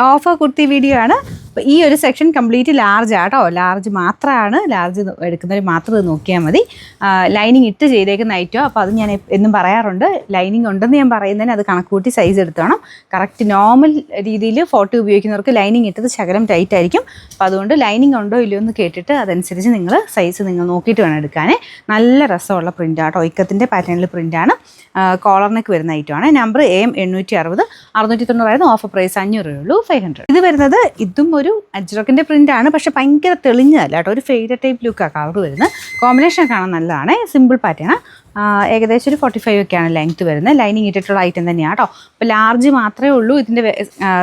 Offer kurti video ആണ്. അപ്പോൾ ഈ ഒരു സെക്ഷൻ കംപ്ലീറ്റ് ലാർജ് ആട്ടോ, ലാർജ് മാത്രമാണ്. ലാർജ് എടുക്കുന്നവർ മാത്രം ഇത് നോക്കിയാൽ മതി. ലൈനിങ് ഇട്ട് ചെയ്തേക്കുന്ന ഐറ്റോ. അപ്പോൾ അത് ഞാൻ എന്നും പറയാറുണ്ട്, ലൈനിങ് ഉണ്ടെന്ന് ഞാൻ പറയുന്നതിന് അത് കണക്കൂട്ടി സൈസ് എടുത്തോണം. കറക്റ്റ് നോർമൽ രീതിയിൽ ഫോട്ടോ ഉപയോഗിക്കുന്നവർക്ക് ലൈനിങ് ഇട്ടത് ശകലം ടൈറ്റ് ആയിരിക്കും. അപ്പോൾ അതുകൊണ്ട് ലൈനിങ് ഉണ്ടോ ഇല്ലയോ എന്ന് കേട്ടിട്ട് അതനുസരിച്ച് നിങ്ങൾ സൈസ് നിങ്ങൾ നോക്കിയിട്ട് വേണം എടുക്കാൻ. നല്ല രസമുള്ള പ്രിൻ്റാട്ടോ, ഇക്കത്തിൻ്റെ പാറ്റേണിൽ പ്രിൻ്റാണ്. കോളറിനൊക്കെ വരുന്ന ഐറ്റമാണ്. നമ്പർ AM 860, 690 ഓഫർ പ്രൈസ് 500 ഉള്ളൂ, 500. ഇത് വരുന്നത് ഇതും ഒരു അജ്രക്കിൻ്റെ പ്രിൻ്റാണ്, പക്ഷേ ഭയങ്കര തെളിഞ്ഞതല്ല കേട്ടോ, ഒരു ഫെയ്ഡ് ടൈപ്പ് ലുക്കാണ് കളർ വരുന്നത്. കോമ്പിനേഷൻ കാണാൻ നല്ലതാണ്. Simple pattern. ഏകദേശം ഒരു 45 ഒക്കെയാണ് ലെങ്ത്ത് വരുന്നത്. ലൈനിങ് ഇട്ടിട്ടുള്ള ഐറ്റം തന്നെയാണ് കേട്ടോ. അപ്പോൾ ലാർജ് മാത്രമേ ഉള്ളൂ. ഇതിൻ്റെ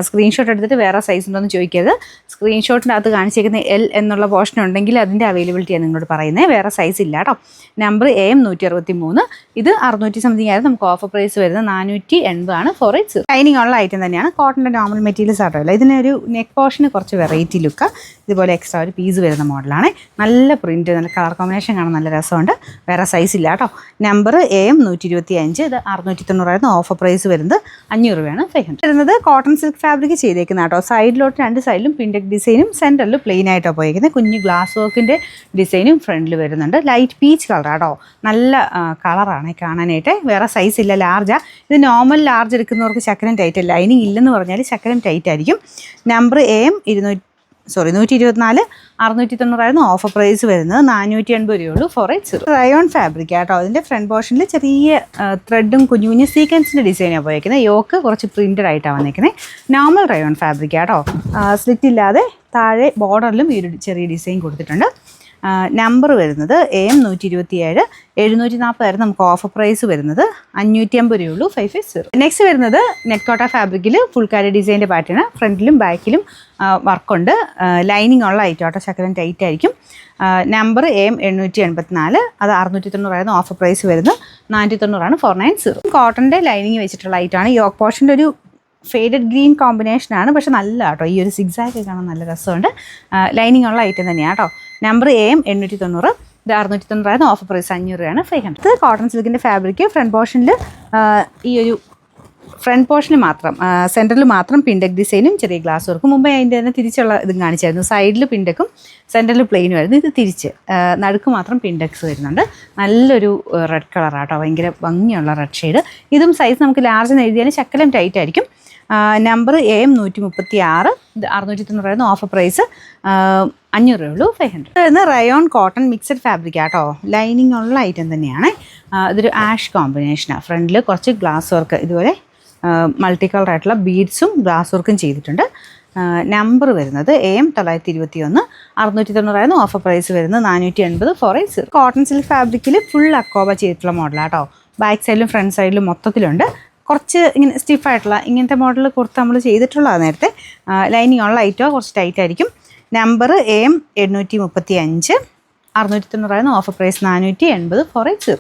സ്ക്രീൻഷോട്ട് എടുത്തിട്ട് വേറെ സൈസ് ഉണ്ടോയെന്ന് ചോദിക്കരുത്. സ്ക്രീൻഷോട്ടിൻ്റെ അകത്ത് കാണിച്ചിരിക്കുന്ന L എന്നുള്ള പോർഷൻ ഉണ്ടെങ്കിൽ അതിൻ്റെ അവൈലബിലിറ്റിയാണ് നിങ്ങളോട് പറയുന്നത്. വേറെ സൈസ് ഇല്ല കേട്ടോ. Number AM 163. ഇത് 600 സംതിങ് ആയിരുന്നു. നമുക്ക് ഓഫർ പ്രൈസ് വരുന്നത് 480 ആണ്. 480. ലൈനിങ് ഉള്ള ഐറ്റം തന്നെയാണ്. കോട്ടൻ്റെ നോർമൽ മെറ്റീരിയൽസ് ആട്ടോ. ഇതിനൊരു നെക്ക് പോർഷന് കുറച്ച് വെറൈറ്റി ലുക്ക്. ഇതുപോലെ എക്സ്ട്രാ ഒരു പീസ് വരുന്ന മോഡലാണ്. നല്ല പ്രിൻറ്റ്, നല്ല കളർ കോമ്പിനേഷൻ കാണാൻ നല്ല രസമുണ്ട്. വേറെ സൈസ് ഇല്ല കേട്ടോ. Number AM 125. ഇത് 690 ആയിരുന്നു. ഓഫർ പ്രൈസ് വരുന്നത് 500 രൂപയാണ്, 500. വരുന്നത് കോട്ടൺ സിൽക്ക് ഫാബ്രിക് ചെയ്തേക്കുന്ന കേട്ടോ. സൈഡിലോട്ട് രണ്ട് സൈഡിലും പിൻഡെക് ഡിസൈനും സെൻറ്ററിൽ പ്ലെയിൻ ആയിട്ടോ പോയിരിക്കുന്നത്. കുഞ്ഞ് ഗ്ലാസ് വർക്കിൻ്റെ ഡിസൈനും ഫ്രണ്ടിൽ വരുന്നുണ്ട്. ലൈറ്റ് പീച്ച് കളറാട്ടോ, നല്ല കളറാണ് കാണാനായിട്ട്. വേറെ സൈസ് ഇല്ല, ലാർജാണ്. ഇത് നോർമൽ ലാർജ് എടുക്കുന്നവർക്ക് ശക്കലം ടൈറ്റ്. ലൈനിങ് ഇല്ലെന്ന് പറഞ്ഞാൽ ശക്കലം ടൈറ്റ് ആയിരിക്കും. നമ്പർ AM 124, 690 ആയിരുന്നു. ഓഫർ പ്രൈസ് വരുന്നത് 480 രൂപയുള്ളൂ, 480. റയോൺ ഫാബ്രിക് ആട്ടോ. അതിൻ്റെ ഫ്രണ്ട് പോർഷനിൽ ചെറിയ ത്രെഡും കുഞ്ഞു കുഞ്ഞു സീക്വൻസിൻ്റെ ഡിസൈനാണ് പോയിരിക്കുന്നത്. യോക്ക് കുറച്ച് പ്രിൻറ്റഡ് ആയിട്ടാണ് വന്നിരിക്കുന്നത്. നോർമൽ റയോൺ ഫാബ്രിക് ആട്ടോ. സ്ലിറ്റ് ഇല്ലാതെ താഴെ ബോർഡറിലും ഈ ഒരു ചെറിയ ഡിസൈൻ കൊടുത്തിട്ടുണ്ട്. നമ്പർ വരുന്നത് AM 127, 740 ആയിരുന്നു. നമുക്ക് ഓഫർ പ്രൈസ് വരുന്നത് 550 രൂപയുള്ളൂ, 550. നെക്സ്റ്റ് വരുന്നത് നെറ്റ്കോട്ട ഫാബ്രിക്കിൽ ഫുൾക്കാരി ഡിസൈൻ്റെ പാറ്റേൺ. ഫ്രണ്ടിലും ബാക്കിലും വർക്കുണ്ട്. ലൈനിങ് ഉള്ള ഐറ്റം ആട്ടോ, ശകലം ടൈറ്റ് ആയിരിക്കും. Number AM 884. അത് 690 ആയിരുന്നു. ഓഫർ പ്രൈസ് വരുന്നത് 490 ആണ്, 490. കോട്ടൻ്റെ ലൈനിങ് വെച്ചിട്ടുള്ള ഐറ്റമാണ്. യോക്ക് പോർഷൻ്റെ ഒരു ഫെയ്ഡഡ് ഗ്രീൻ കോമ്പിനേഷനാണ്, പക്ഷെ നല്ല കേട്ടോ. ഈ ഒരു സിഗ്സാഗ് കാണാൻ നല്ല രസമുണ്ട്. ലൈനിങ് ഉള്ള ഐറ്റം തന്നെയാണ് കേട്ടോ. Number AM 890. ഇത് 690 ആയിരുന്നു. ഓഫർ പ്രൈസ് 500 രൂപയാണ്, 500. ഇത് കോട്ടൺ സിൽക്കിൻ്റെ ഫാബ്രിക്. ഫ്രണ്ട് പോർഷനിൽ ഈ ഒരു ഫ്രണ്ട് പോർഷനിൽ മാത്രം സെൻറ്ററിൽ മാത്രം പിൻഡെക് ഡിസൈനും ചെറിയ ഗ്ലാസ് വർക്കും. മുമ്പേ അതിൻ്റെ തന്നെ തിരിച്ചുള്ള ഇതും കാണിച്ചായിരുന്നു. സൈഡിൽ പിൻഡെക്കും സെൻറ്ററിൽ പ്ലെയിനും ആയിരുന്നു. ഇത് തിരിച്ച് നടുക്ക് മാത്രം പിൻഡെക്സ് വരുന്നുണ്ട്. നല്ലൊരു റെഡ് കളറാട്ടോ, ഭയങ്കര ഭംഗിയുള്ള റെഡ് ഷെയ്ഡ്. ഇതും സൈസ് നമുക്ക് ലാർജ് എന്ന് എഴുതിയാലും ശക്കലം ടൈറ്റ് ആയിരിക്കും. Number AM 136. ഇത് 690 ആയിരുന്നു. ഓഫർ പ്രൈസ് 500 രൂപയുള്ളൂ, 500. ഇന്ന് റയോൺ കോട്ടൺ മിക്സഡ് ഫാബ്രിക് ആട്ടോ. ലൈനിങ് ഉള്ള ഐറ്റം തന്നെയാണ്. ഇതൊരു ആഷ് കോമ്പിനേഷനാണ്. ഫ്രണ്ടിൽ കുറച്ച് ഗ്ലാസ് വർക്ക്, ഇതുപോലെ മൾട്ടി കളർ ആയിട്ടുള്ള ബീഡ്സും ഗ്ലാസ് വർക്കും ചെയ്തിട്ടുണ്ട്. നമ്പർ വരുന്നത് AM 921, 690 ആയിരുന്നു. ഓഫർ പ്രൈസ് വരുന്നത് 480, 480. കോട്ടൺ സിൽക്ക് ഫാബ്രിക്കിൽ ഫുൾ അക്കോബ ചെയ്തിട്ടുള്ള മോഡലാട്ടോ. ബാക്ക് സൈഡിലും ഫ്രണ്ട് സൈഡിലും മൊത്തത്തിലുണ്ട്. കുറച്ച് ഇങ്ങനെ സ്റ്റിഫായിട്ടുള്ള ഇങ്ങനത്തെ മോഡൽ കുർത്ത നമ്മൾ ചെയ്തിട്ടുള്ളതാണ് നേരത്തെ. ലൈനിങ് ഉള്ള ഐറ്റോ, കുറച്ച് ടൈറ്റ് ആയിരിക്കും. നമ്പർ AM 835, 690 ആയിരുന്നു. Offer price 480, 480.